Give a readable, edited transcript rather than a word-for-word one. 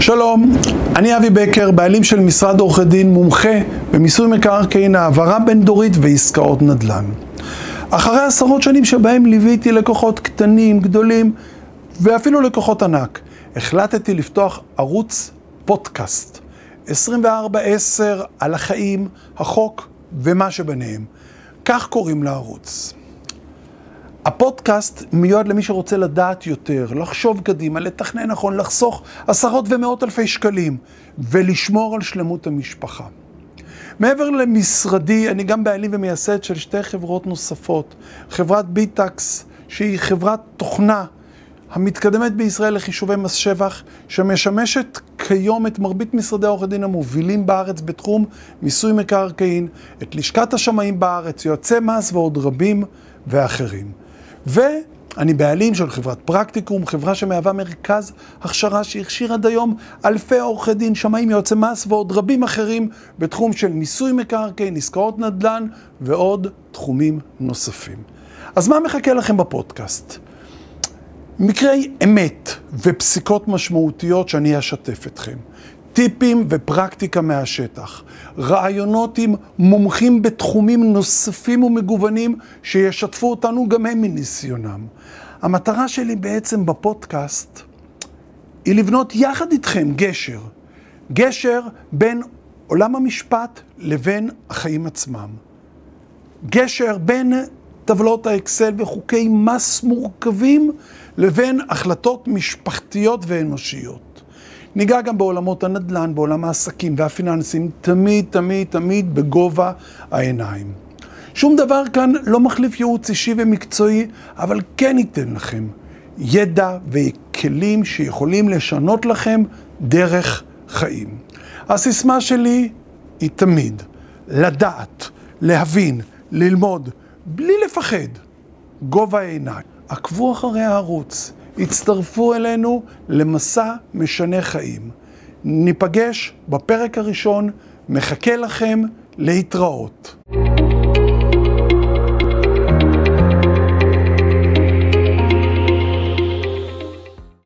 שלום, אני אבי בקר, בעלים של משרד עורכי דין, מומחה במיסוי מקרקעין, העברה בין דורית ועסקאות נדל"ן. אחרי עשרות שנים שבהם ליוויתי לקוחות קטנים, גדולים ואפילו לקוחות ענק, החלטתי לפתוח ערוץ פודקאסט 24/10 על החיים, החוק ומה שביניהם. כך קוראים לערוץ. הפודקאסט מיועד למי שרוצה לדעת יותר, לחשוב קדימה, לתכנן נכון, לחסוך עשרות ומאות אלפי שקלים ולשמור על שלמות המשפחה. מעבר למשרדי, אני גם בעלים ומייסד של שתי חברות נוספות. חברת ביטקס, שהיא חברת תוכנה המתקדמת בישראל לחישובי מס שבח, שמשמשת כיום את מרבית משרדי עורכי דין המובילים בארץ בתחום מיסוי מקרקעין, את לשכת השמאים בארץ, יועצי מס ועוד רבים ואחרים. ואני בעלים של חברת פרקטיקום, חברה שמהווה מרכז הכשרה שהכשיר עד היום אלפי עורכי דין, שמאים, יועצי מס ועוד רבים אחרים בתחום של מיסוי מקרקעין, עסקאות נדל"ן ועוד תחומים נוספים. אז מה מחכה לכם בפודקאסט? מקרי אמת ופסיקות משמעותיות שאני אשתף אתכם. טיפים ופרקטיקה מהשטח. רעיונות עם מומחים בתחומים נוספים ומגוונים שישתפו אותנו גם הם מניסיונם. המטרה שלי בעצם בפודקאסט היא לבנות יחד איתכם גשר. גשר בין עולם המשפט לבין החיים עצמם. גשר בין טבלאות האקסל וחוקי מס מורכבים לבין החלטות משפחתיות ואנושיות. ניגע גם בעולמות הנדל"ן, בעולם העסקים והפיננסים, תמיד בגובה העיניים. שום דבר כאן לא מחליף ייעוץ אישי ומקצועי, אבל כן ייתן לכם ידע וכלים שיכולים לשנות לכם דרך חיים. הסיסמה שלי היא תמיד לדעת, להבין, ללמוד, בלי לפחד, גובה העיניים. עקבו אחרי הערוץ. הצטרפו אלינו למסע משנה חיים. ניפגש בפרק הראשון, מחכה לכם להתראות.